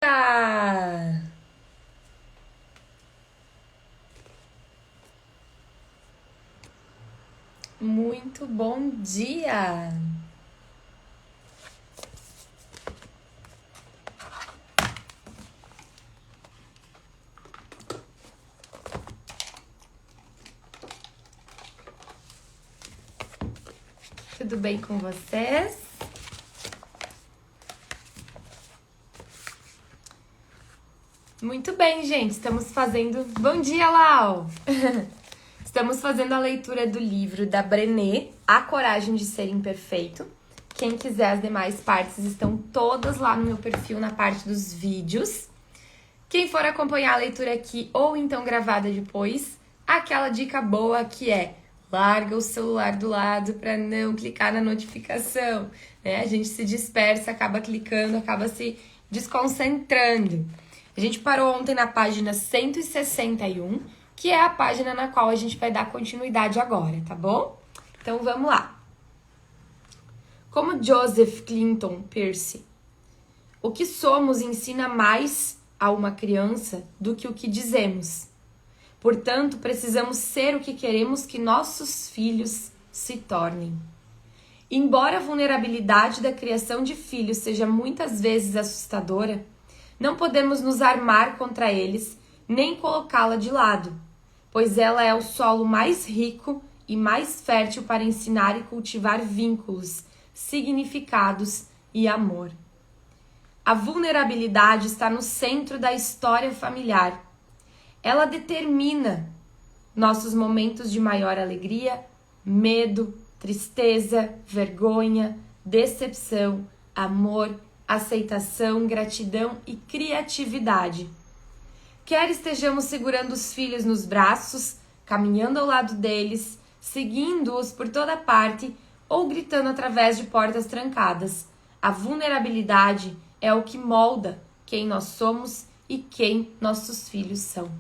Ah, muito bom dia! Tudo bem com vocês? Muito bem, gente. Estamos fazendo... Bom dia, Lau! Estamos fazendo a leitura do livro da Brené, A Coragem de Ser Imperfeito. Quem quiser, as demais partes estão todas lá no meu perfil, na parte dos vídeos. Quem for acompanhar a leitura aqui ou então gravada depois, aquela dica boa que é: larga o celular do lado para não clicar na notificação, né? A gente se dispersa, acaba clicando, acaba se desconcentrando. A gente parou ontem na página 161, que é a página na qual a gente vai dar continuidade agora, tá bom? Então vamos lá. Como Joseph Clinton Peirce, o que somos ensina mais a uma criança do que o que dizemos. Portanto, precisamos ser o que queremos que nossos filhos se tornem. Embora a vulnerabilidade da criação de filhos seja muitas vezes assustadora, não podemos nos armar contra eles, nem colocá-la de lado, pois ela é o solo mais rico e mais fértil para ensinar e cultivar vínculos, significados e amor. A vulnerabilidade está no centro da história familiar. Ela determina nossos momentos de maior alegria, medo, tristeza, vergonha, decepção, amor, aceitação, gratidão e criatividade. Quer estejamos segurando os filhos nos braços, caminhando ao lado deles, seguindo-os por toda parte ou gritando através de portas trancadas, a vulnerabilidade é o que molda quem nós somos e quem nossos filhos são.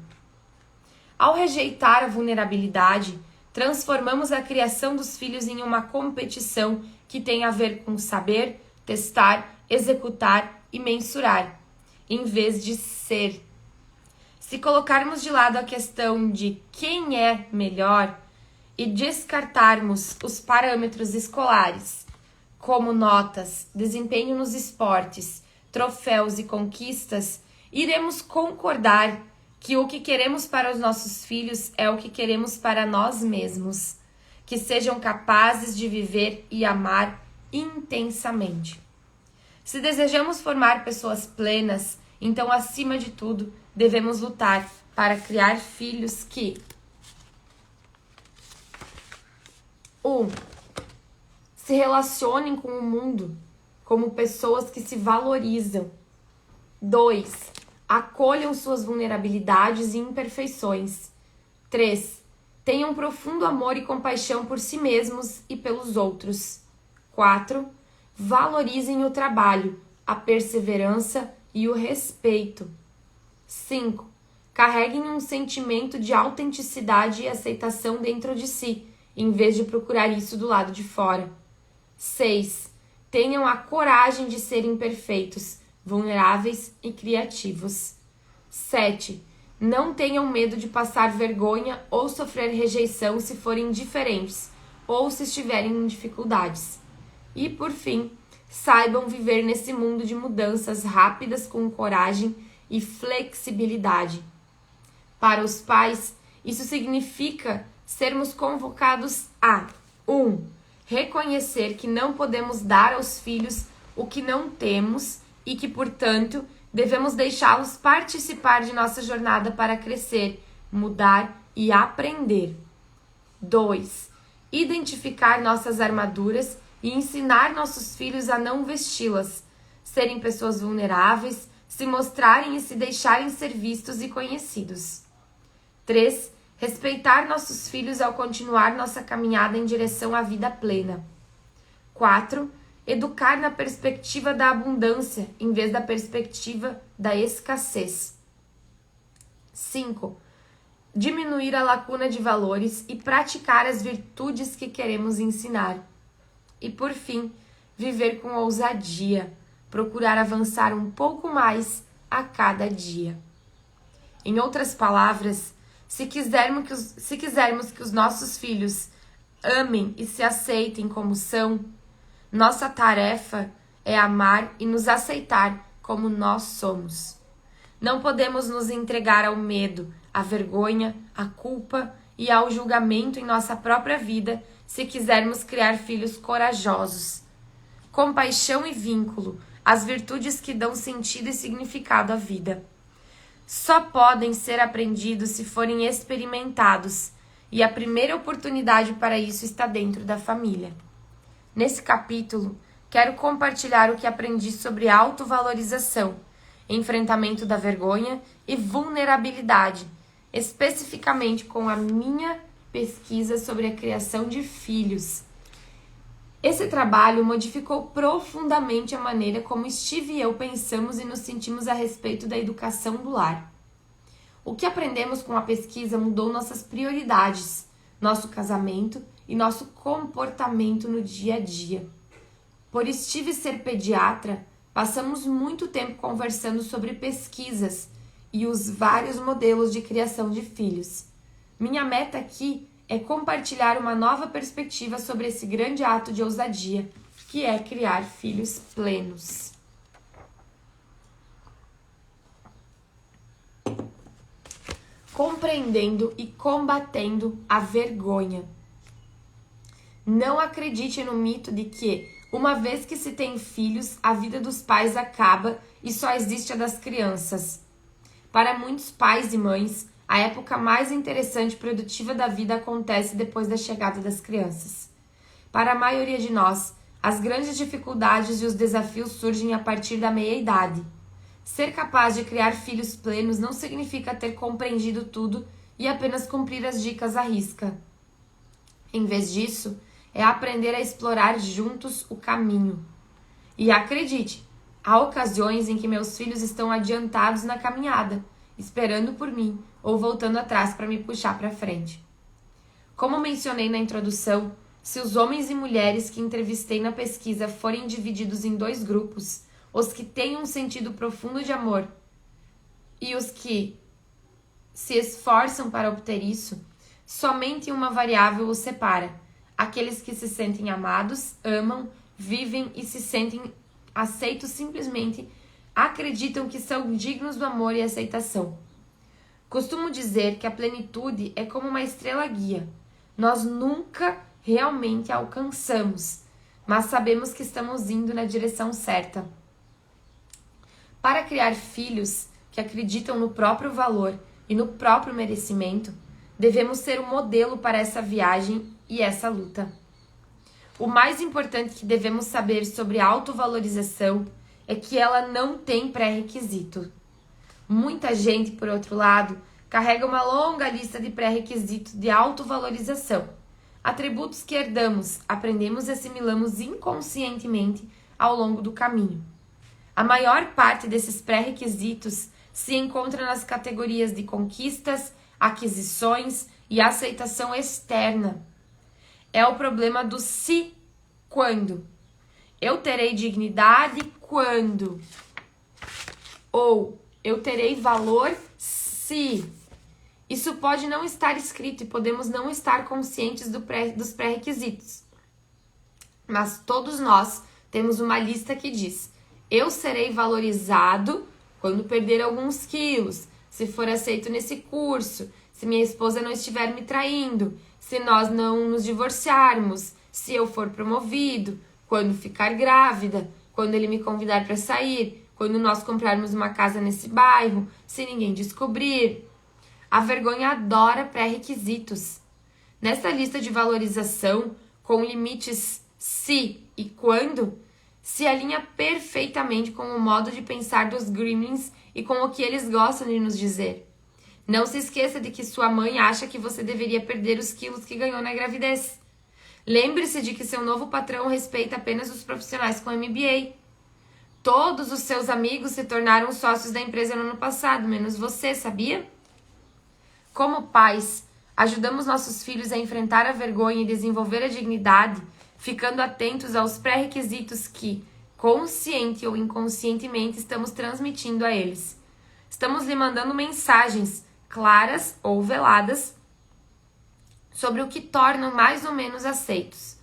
Ao rejeitar a vulnerabilidade, transformamos a criação dos filhos em uma competição que tem a ver com saber, testar, executar e mensurar, em vez de ser. Se colocarmos de lado a questão de quem é melhor e descartarmos os parâmetros escolares, como notas, desempenho nos esportes, troféus e conquistas, iremos concordar que o que queremos para os nossos filhos é o que queremos para nós mesmos, que sejam capazes de viver e amar intensamente. Se desejamos formar pessoas plenas, então, acima de tudo, devemos lutar para criar filhos que 1. Se relacionem com o mundo como pessoas que se valorizam. 2. Acolham suas vulnerabilidades e imperfeições. 3. Tenham profundo amor e compaixão por si mesmos e pelos outros. 4. Valorizem o trabalho, a perseverança e o respeito. 5. Carreguem um sentimento de autenticidade e aceitação dentro de si, em vez de procurar isso do lado de fora. 6. Tenham a coragem de serem perfeitos, vulneráveis e criativos. 7. Não tenham medo de passar vergonha ou sofrer rejeição se forem diferentes ou se estiverem em dificuldades. E, por fim, saibam viver nesse mundo de mudanças rápidas com coragem e flexibilidade. Para os pais, isso significa sermos convocados a 1. Reconhecer que não podemos dar aos filhos o que não temos e que, portanto, devemos deixá-los participar de nossa jornada para crescer, mudar e aprender. 2. Identificar nossas armaduras e ensinar nossos filhos a não vesti-las, serem pessoas vulneráveis, se mostrarem e se deixarem ser vistos e conhecidos. 3. Respeitar nossos filhos ao continuar nossa caminhada em direção à vida plena. 4. Educar na perspectiva da abundância, em vez da perspectiva da escassez. 5. Diminuir a lacuna de valores e praticar as virtudes que queremos ensinar. E, por fim, viver com ousadia, procurar avançar um pouco mais a cada dia. Em outras palavras, se quisermos que os nossos filhos amem e se aceitem como são, nossa tarefa é amar e nos aceitar como nós somos. Não podemos nos entregar ao medo, à vergonha, à culpa e ao julgamento em nossa própria vida se quisermos criar filhos corajosos. Compaixão e vínculo, as virtudes que dão sentido e significado à vida, só podem ser aprendidos se forem experimentados, e a primeira oportunidade para isso está dentro da família. Nesse capítulo, quero compartilhar o que aprendi sobre autovalorização, enfrentamento da vergonha e vulnerabilidade, especificamente com a minha pesquisa sobre a criação de filhos. Esse trabalho modificou profundamente a maneira como Steve e eu pensamos e nos sentimos a respeito da educação do lar. O que aprendemos com a pesquisa mudou nossas prioridades, nosso casamento e nosso comportamento no dia a dia. Por Steve ser pediatra, passamos muito tempo conversando sobre pesquisas e os vários modelos de criação de filhos. Minha meta aqui é compartilhar uma nova perspectiva sobre esse grande ato de ousadia, que é criar filhos plenos. Compreendendo e combatendo a vergonha. Não acredite no mito de que, uma vez que se tem filhos, a vida dos pais acaba e só existe a das crianças. Para muitos pais e mães, a época mais interessante e produtiva da vida acontece depois da chegada das crianças. Para a maioria de nós, as grandes dificuldades e os desafios surgem a partir da meia-idade. Ser capaz de criar filhos plenos não significa ter compreendido tudo e apenas cumprir as dicas à risca. Em vez disso, é aprender a explorar juntos o caminho. E acredite, há ocasiões em que meus filhos estão adiantados na caminhada, esperando por mim ou voltando atrás para me puxar para frente. Como mencionei na introdução, se os homens e mulheres que entrevistei na pesquisa forem divididos em dois grupos, os que têm um sentido profundo de amor e os que se esforçam para obter isso, somente uma variável os separa: aqueles que se sentem amados, amam, vivem e se sentem aceitos simplesmente acreditam que são dignos do amor e aceitação. Costumo dizer que a plenitude é como uma estrela guia. Nós nunca realmente a alcançamos, mas sabemos que estamos indo na direção certa. Para criar filhos que acreditam no próprio valor e no próprio merecimento, devemos ser um modelo para essa viagem e essa luta. O mais importante que devemos saber sobre a autovalorização é que ela não tem pré-requisito. Muita gente, por outro lado, carrega uma longa lista de pré-requisitos de autovalorização, atributos que herdamos, aprendemos e assimilamos inconscientemente ao longo do caminho. A maior parte desses pré-requisitos se encontra nas categorias de conquistas, aquisições e aceitação externa. É o problema do se quando. Eu terei dignidade quando. Ou eu terei valor se. Isso pode não estar escrito e podemos não estar conscientes dos pré-requisitos. Mas todos nós temos uma lista que diz: eu serei valorizado quando perder alguns quilos, se for aceito nesse curso, se minha esposa não estiver me traindo, se nós não nos divorciarmos, se eu for promovido, quando ficar grávida, quando ele me convidar para sair, quando nós comprarmos uma casa nesse bairro, se ninguém descobrir. A vergonha adora pré-requisitos. Nessa lista de valorização, com limites se e quando, se alinha perfeitamente com o modo de pensar dos gremlins e com o que eles gostam de nos dizer. Não se esqueça de que sua mãe acha que você deveria perder os quilos que ganhou na gravidez. Lembre-se de que seu novo patrão respeita apenas os profissionais com MBA. Todos os seus amigos se tornaram sócios da empresa no ano passado, menos você, sabia? Como pais, ajudamos nossos filhos a enfrentar a vergonha e desenvolver a dignidade, ficando atentos aos pré-requisitos que, consciente ou inconscientemente, estamos transmitindo a eles. Estamos lhe mandando mensagens claras ou veladas sobre o que tornam mais ou menos aceitos.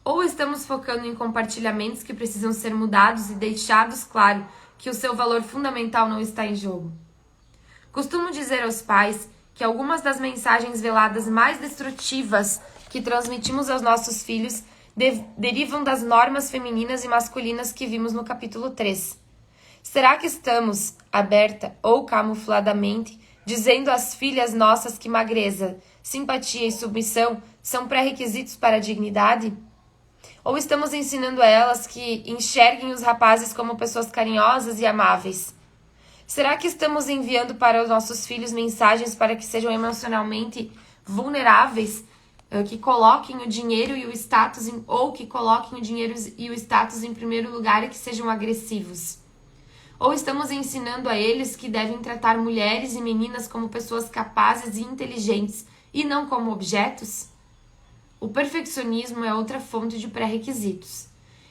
Ou estamos focando em compartilhamentos que precisam ser mudados e deixados claro que o seu valor fundamental não está em jogo. Costumo dizer aos pais que algumas das mensagens veladas mais destrutivas que transmitimos aos nossos filhos derivam das normas femininas e masculinas que vimos no capítulo 3. Será que estamos, aberta ou camufladamente, dizendo às filhas nossas que magreza, simpatia e submissão são pré-requisitos para a dignidade? Ou estamos ensinando a elas que enxerguem os rapazes como pessoas carinhosas e amáveis? Será que estamos enviando para os nossos filhos mensagens para que sejam emocionalmente vulneráveis, que coloquem o dinheiro e o status ou que coloquem o dinheiro e o status em primeiro lugar e que sejam agressivos? Ou estamos ensinando a eles que devem tratar mulheres e meninas como pessoas capazes e inteligentes e não como objetos? O perfeccionismo é outra fonte de pré-requisitos.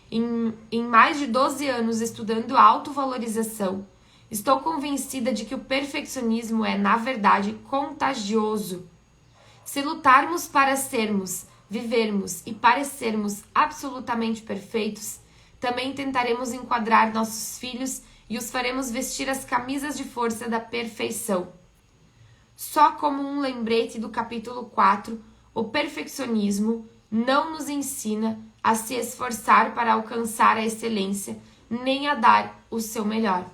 Em mais de 12 anos estudando autovalorização, estou convencida de que o perfeccionismo é, na verdade, contagioso. Se lutarmos para sermos, vivermos e parecermos absolutamente perfeitos, também tentaremos enquadrar nossos filhos e os faremos vestir as camisas de força da perfeição. Só como um lembrete do capítulo 4, o perfeccionismo não nos ensina a se esforçar para alcançar a excelência, nem a dar o seu melhor.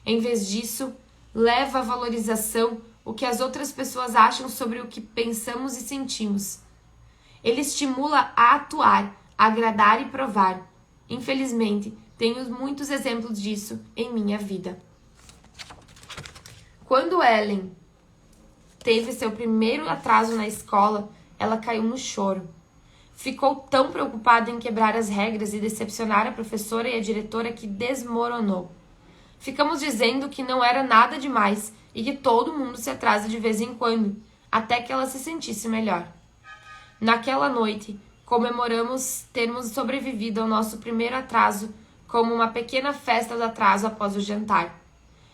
Em vez disso, leva à valorização o que as outras pessoas acham sobre o que pensamos e sentimos. Ele estimula a atuar, a agradar e provar. Infelizmente, tenho muitos exemplos disso em minha vida. Quando Ellen teve seu primeiro atraso na escola, ela caiu no choro. Ficou tão preocupada em quebrar as regras e decepcionar a professora e a diretora que desmoronou. Ficamos dizendo que não era nada demais e que todo mundo se atrasa de vez em quando, até que ela se sentisse melhor. Naquela noite, comemoramos termos sobrevivido ao nosso primeiro atraso como uma pequena festa do atraso após o jantar.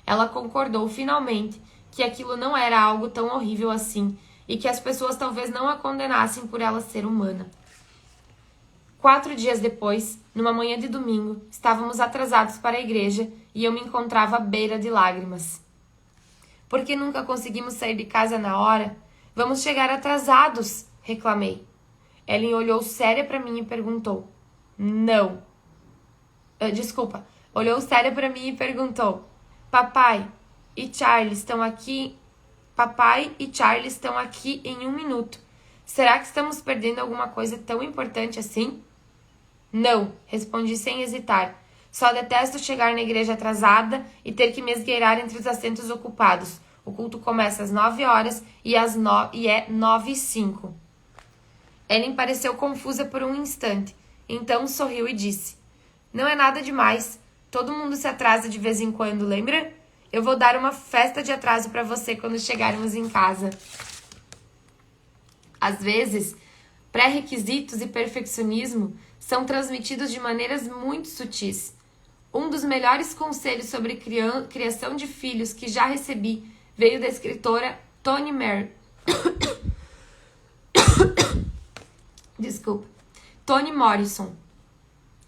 Ela concordou finalmente que aquilo não era algo tão horrível assim e que as pessoas talvez não a condenassem por ela ser humana. 4 dias depois, numa manhã de domingo, estávamos atrasados para a igreja e eu me encontrava à beira de lágrimas. Por que nunca conseguimos sair de casa na hora? Vamos chegar atrasados, reclamei. Ellen olhou séria para mim e perguntou. Olhou séria para mim e perguntou. Papai e Charlie estão aqui em 1 minuto. Será que estamos perdendo alguma coisa tão importante assim? Não, respondi sem hesitar. Só detesto chegar na igreja atrasada e ter que me esgueirar entre os assentos ocupados. O culto começa às 9 horas e é 9h05. Ellen pareceu confusa por um instante. Então sorriu e disse. Não é nada demais. Todo mundo se atrasa de vez em quando, lembra? Eu vou dar uma festa de atraso para você quando chegarmos em casa. Às vezes, pré-requisitos e perfeccionismo são transmitidos de maneiras muito sutis. Um dos melhores conselhos sobre criação de filhos que já recebi veio da escritora Toni Morrison.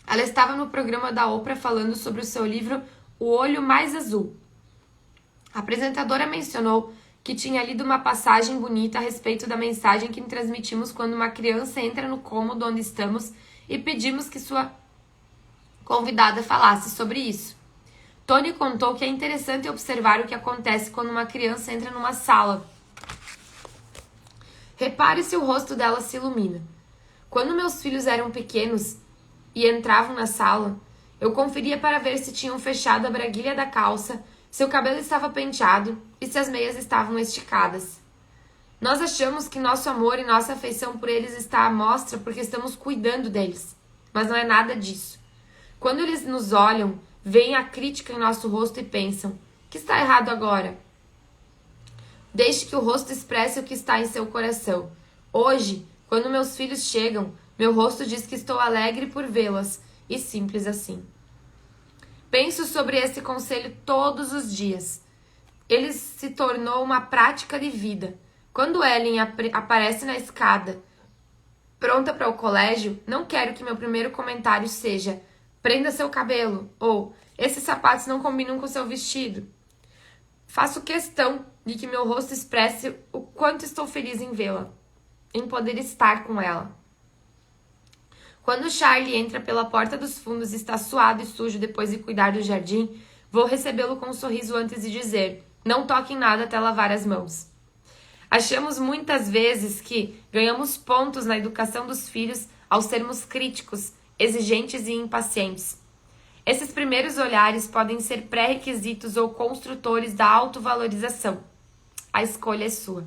Ela estava no programa da Oprah falando sobre o seu livro O Olho Mais Azul. A apresentadora mencionou que tinha lido uma passagem bonita a respeito da mensagem que transmitimos quando uma criança entra no cômodo onde estamos e pedimos que sua convidada falasse sobre isso. Toni contou que é interessante observar o que acontece quando uma criança entra numa sala. Repare se o rosto dela se ilumina. Quando meus filhos eram pequenos e entravam na sala, eu conferia para ver se tinham fechado a braguilha da calça, se o cabelo estava penteado e se as meias estavam esticadas. Nós achamos que nosso amor e nossa afeição por eles está à mostra porque estamos cuidando deles, mas não é nada disso. Quando eles nos olham, veem a crítica em nosso rosto e pensam, que está errado agora? Deixe que o rosto expresse o que está em seu coração. Hoje, quando meus filhos chegam, meu rosto diz que estou alegre por vê-las, e simples assim. Penso sobre esse conselho todos os dias. Ele se tornou uma prática de vida. Quando Ellen aparece na escada, pronta para o colégio, não quero que meu primeiro comentário seja: prenda seu cabelo, ou esses sapatos não combinam com seu vestido. Faço questão de que meu rosto expresse o quanto estou feliz em vê-la, em poder estar com ela. Quando Charlie entra pela porta dos fundos e está suado e sujo depois de cuidar do jardim, vou recebê-lo com um sorriso antes de dizer: não toque em nada até lavar as mãos. Achamos muitas vezes que ganhamos pontos na educação dos filhos ao sermos críticos, exigentes e impacientes. Esses primeiros olhares podem ser pré-requisitos ou construtores da autovalorização. A escolha é sua.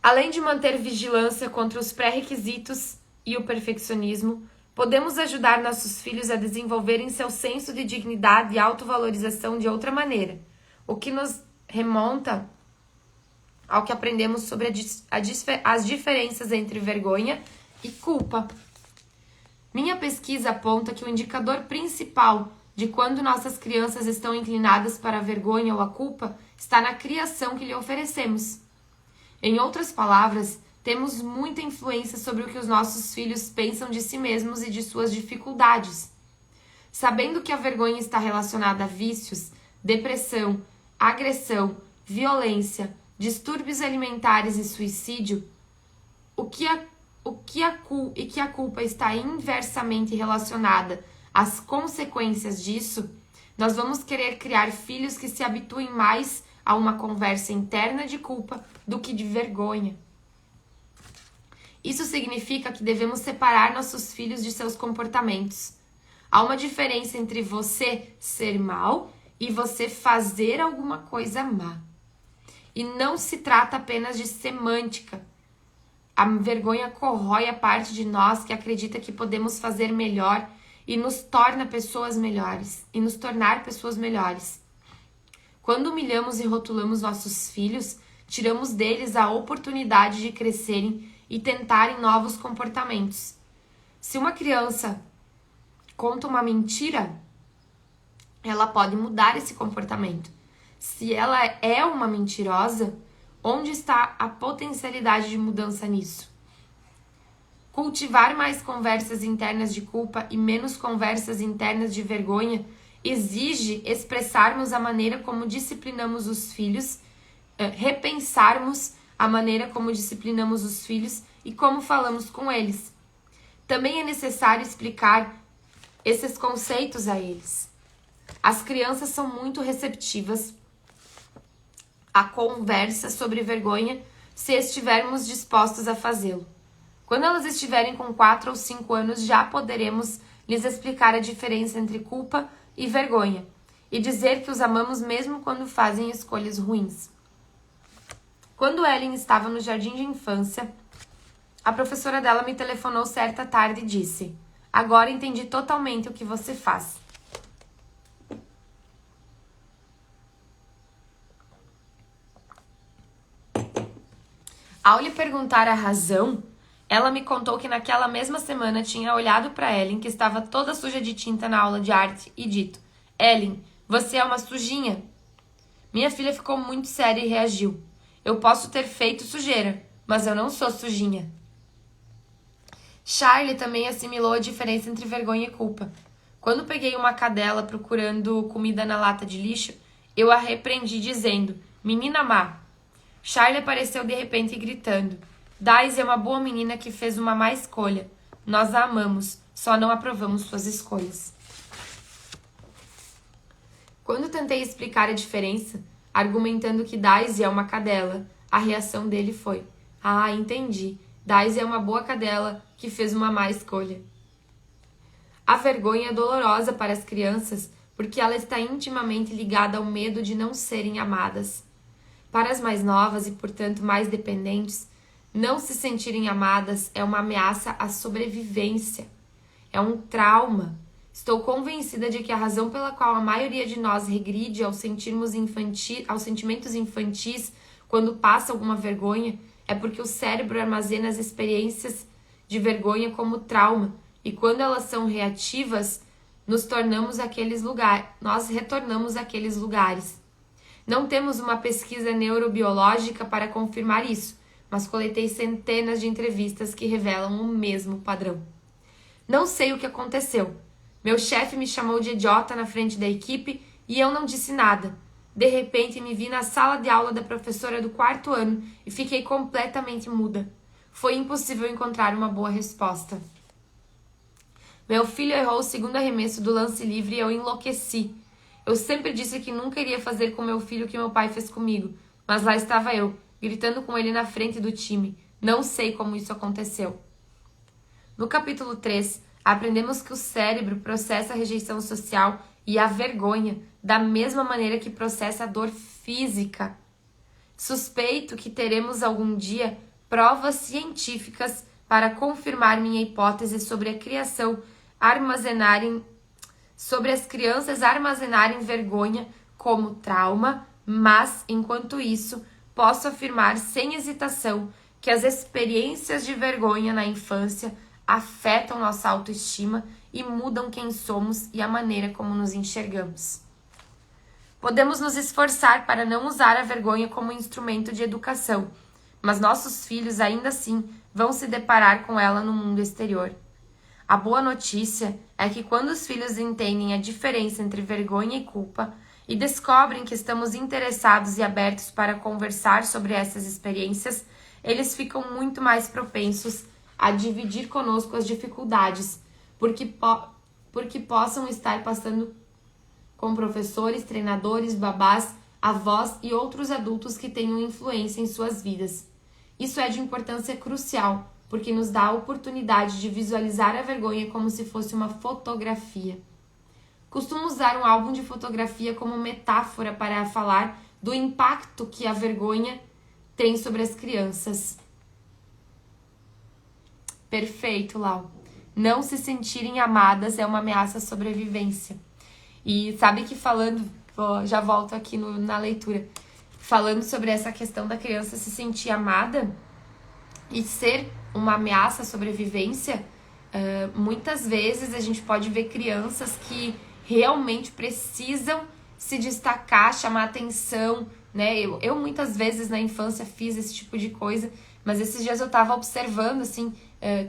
Além de manter vigilância contra os pré-requisitos e o perfeccionismo, podemos ajudar nossos filhos a desenvolverem seu senso de dignidade e autovalorização de outra maneira, o que nos remonta ao que aprendemos sobre as diferenças entre vergonha e culpa. Minha pesquisa aponta que o indicador principal de quando nossas crianças estão inclinadas para a vergonha ou a culpa está na criação que lhe oferecemos. Em outras palavras, temos muita influência sobre o que os nossos filhos pensam de si mesmos e de suas dificuldades. Sabendo que a vergonha está relacionada a vícios, depressão, agressão, violência, distúrbios alimentares e suicídio, que a culpa está inversamente relacionada às consequências disso, nós vamos querer criar filhos que se habituem mais a uma conversa interna de culpa do que de vergonha. Isso significa que devemos separar nossos filhos de seus comportamentos. Há uma diferença entre você ser mal e você fazer alguma coisa má. E não se trata apenas de semântica. A vergonha corrói a parte de nós que acredita que podemos fazer melhor e nos torna pessoas melhores, e nos tornar pessoas melhores. Quando humilhamos e rotulamos nossos filhos, tiramos deles a oportunidade de crescerem e tentarem novos comportamentos. Se uma criança conta uma mentira, ela pode mudar esse comportamento. Se ela é uma mentirosa, onde está a potencialidade de mudança nisso? Cultivar mais conversas internas de culpa e menos conversas internas de vergonha exige expressarmos a maneira como disciplinamos os filhos, repensarmos a maneira como disciplinamos os filhos e como falamos com eles. Também é necessário explicar esses conceitos a eles. As crianças são muito receptivas à conversa sobre vergonha se estivermos dispostos a fazê-lo. Quando elas estiverem com 4 ou 5 anos, já poderemos lhes explicar a diferença entre culpa e vergonha e dizer que os amamos mesmo quando fazem escolhas ruins. Quando Ellen estava no jardim de infância, a professora dela me telefonou certa tarde e disse: agora entendi totalmente o que você faz. Ao lhe perguntar a razão, ela me contou que naquela mesma semana tinha olhado para Ellen, que estava toda suja de tinta na aula de arte, e dito: Ellen, você é uma sujinha. Minha filha ficou muito séria e reagiu: eu posso ter feito sujeira, mas eu não sou sujinha. Charlie também assimilou a diferença entre vergonha e culpa. Quando peguei uma cadela procurando comida na lata de lixo, eu a repreendi dizendo: menina má. Charlie apareceu de repente gritando: Daisy é uma boa menina que fez uma má escolha. Nós a amamos, só não aprovamos suas escolhas. Quando tentei explicar a diferença, argumentando que Daisy é uma cadela, a reação dele foi: ah, entendi. Daisy é uma boa cadela que fez uma má escolha. A vergonha é dolorosa para as crianças porque ela está intimamente ligada ao medo de não serem amadas. Para as mais novas e, portanto, mais dependentes, não se sentirem amadas é uma ameaça à sobrevivência. É um trauma. Estou convencida de que a razão pela qual a maioria de nós regride aos sentimentos infantis quando passa alguma vergonha é porque o cérebro armazena as experiências de vergonha como trauma e quando elas são reativas, nós retornamos àqueles lugares. Não temos uma pesquisa neurobiológica para confirmar isso, mas coletei centenas de entrevistas que revelam o mesmo padrão. Não sei o que aconteceu. Meu chefe me chamou de idiota na frente da equipe e eu não disse nada. De repente, me vi na sala de aula da professora do 4º ano e fiquei completamente muda. Foi impossível encontrar uma boa resposta. Meu filho errou o segundo arremesso do lance livre e eu enlouqueci. Eu sempre disse que nunca iria fazer com meu filho o que meu pai fez comigo, mas lá estava eu, gritando com ele na frente do time. Não sei como isso aconteceu. No capítulo 3, aprendemos que o cérebro processa a rejeição social e a vergonha da mesma maneira que processa a dor física. Suspeito que teremos algum dia provas científicas para confirmar minha hipótese sobre sobre as crianças armazenarem vergonha como trauma, mas, enquanto isso, posso afirmar sem hesitação que as experiências de vergonha na infância afetam nossa autoestima e mudam quem somos e a maneira como nos enxergamos. Podemos nos esforçar para não usar a vergonha como instrumento de educação, mas nossos filhos ainda assim vão se deparar com ela no mundo exterior. A boa notícia é que quando os filhos entendem a diferença entre vergonha e culpa e descobrem que estamos interessados e abertos para conversar sobre essas experiências, eles ficam muito mais propensos a dividir conosco as dificuldades, porque possam estar passando com professores, treinadores, babás, avós e outros adultos que tenham influência em suas vidas. Isso é de importância crucial, porque nos dá a oportunidade de visualizar a vergonha como se fosse uma fotografia. Costumo usar um álbum de fotografia como metáfora para falar do impacto que a vergonha tem sobre as crianças. Perfeito, Lau. Não se sentirem amadas é uma ameaça à sobrevivência. E sabe que já volto aqui na leitura, falando sobre essa questão da criança se sentir amada e ser uma ameaça à sobrevivência, muitas vezes a gente pode ver crianças que realmente precisam se destacar, chamar atenção, né? Eu muitas vezes na infância fiz esse tipo de coisa, mas esses dias eu tava observando, assim,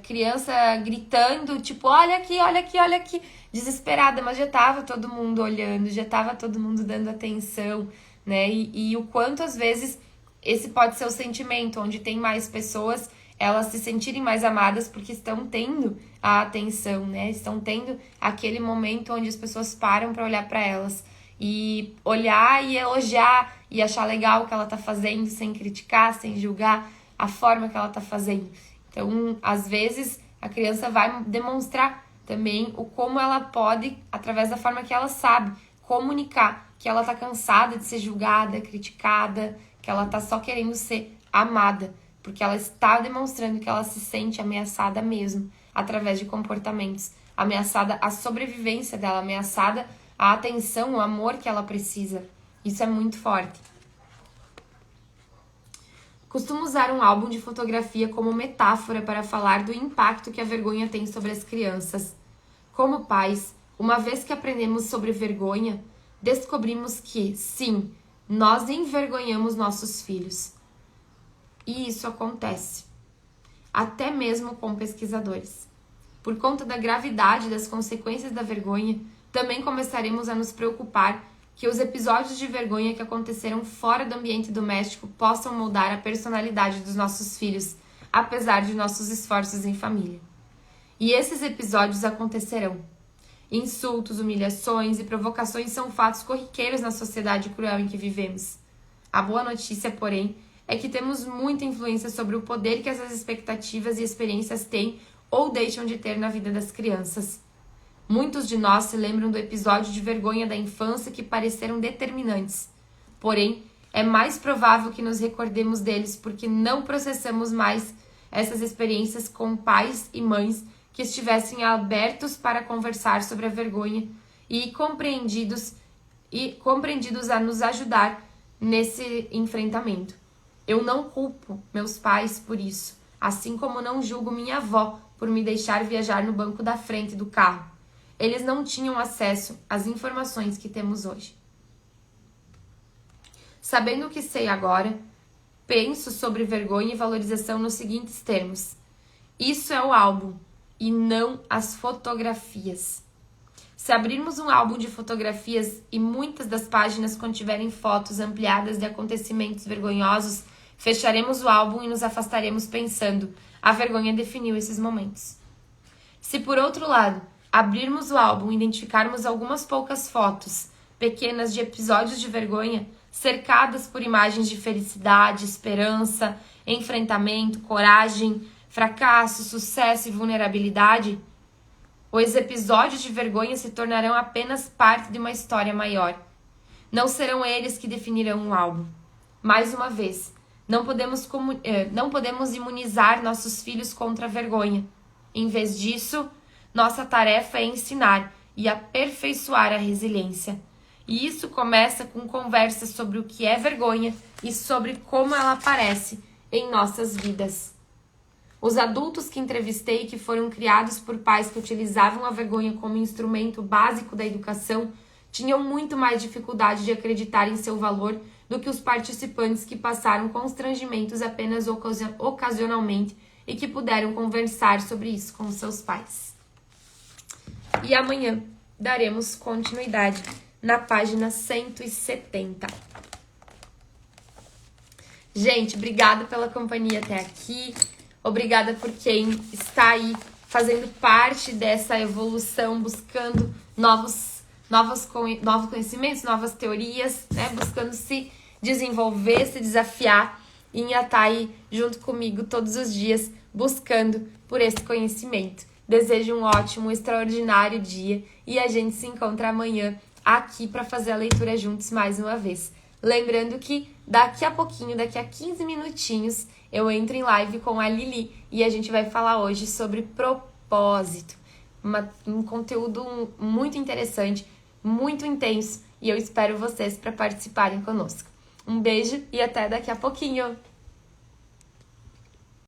criança gritando, tipo, olha aqui, olha aqui, olha aqui, desesperada, mas já tava todo mundo olhando, já tava todo mundo dando atenção, né? E o quanto às vezes esse pode ser o sentimento, onde tem mais pessoas, elas se sentirem mais amadas porque estão tendo a atenção, né? Estão tendo aquele momento onde as pessoas param para olhar para elas e olhar e elogiar e achar legal o que ela tá fazendo, sem criticar, sem julgar a forma que ela tá fazendo. Então, às vezes, a criança vai demonstrar também o como ela pode, através da forma que ela sabe, comunicar que ela tá cansada de ser julgada, criticada, que ela tá só querendo ser amada, porque ela está demonstrando que ela se sente ameaçada mesmo, através de comportamentos, ameaçada a sobrevivência dela, ameaçada a atenção, o amor que ela precisa. Isso é muito forte. Costumo usar um álbum de fotografia como metáfora para falar do impacto que a vergonha tem sobre as crianças. Como pais, uma vez que aprendemos sobre vergonha, descobrimos que, sim, nós envergonhamos nossos filhos. E isso acontece, até mesmo com pesquisadores. Por conta da gravidade das consequências da vergonha, também começaremos a nos preocupar que os episódios de vergonha que aconteceram fora do ambiente doméstico possam moldar a personalidade dos nossos filhos, apesar de nossos esforços em família. E esses episódios acontecerão. Insultos, humilhações e provocações são fatos corriqueiros na sociedade cruel em que vivemos. A boa notícia, porém, é que temos muita influência sobre o poder que essas expectativas e experiências têm ou deixam de ter na vida das crianças. Muitos de nós se lembram do episódio de vergonha da infância que pareceram determinantes. Porém, é mais provável que nos recordemos deles porque não processamos mais essas experiências com pais e mães que estivessem abertos para conversar sobre a vergonha e compreendidos a nos ajudar nesse enfrentamento. Eu não culpo meus pais por isso, assim como não julgo minha avó por me deixar viajar no banco da frente do carro. Eles não tinham acesso às informações que temos hoje. Sabendo o que sei agora, penso sobre vergonha e valorização nos seguintes termos. Isso é o álbum e não as fotografias. Se abrirmos um álbum de fotografias e muitas das páginas contiverem fotos ampliadas de acontecimentos vergonhosos, fecharemos o álbum e nos afastaremos pensando: a vergonha definiu esses momentos. Se, por outro lado, abrirmos o álbum e identificarmos algumas poucas fotos pequenas de episódios de vergonha, cercadas por imagens de felicidade, esperança, enfrentamento, coragem, fracasso, sucesso e vulnerabilidade, os episódios de vergonha se tornarão apenas parte de uma história maior. Não serão eles que definirão o álbum. Mais uma vez, não podemos imunizar nossos filhos contra a vergonha. Em vez disso, nossa tarefa é ensinar e aperfeiçoar a resiliência. E isso começa com conversas sobre o que é vergonha e sobre como ela aparece em nossas vidas. Os adultos que entrevistei e que foram criados por pais que utilizavam a vergonha como instrumento básico da educação tinham muito mais dificuldade de acreditar em seu valor do que os participantes que passaram constrangimentos apenas ocasionalmente e que puderam conversar sobre isso com seus pais. E amanhã daremos continuidade na página 170. Gente, obrigada pela companhia até aqui. Obrigada por quem está aí fazendo parte dessa evolução, buscando novos conhecimentos, novas teorias, né? Buscando se desenvolver, se desafiar e estar aí junto comigo todos os dias, buscando por esse conhecimento. Desejo um ótimo, extraordinário dia e a gente se encontra amanhã aqui para fazer a leitura juntos mais uma vez. Lembrando que daqui a pouquinho, daqui a 15 minutinhos, eu entro em live com a Lili e a gente vai falar hoje sobre propósito. Um conteúdo muito interessante, muito intenso e eu espero vocês para participarem conosco. Um beijo e até daqui a pouquinho!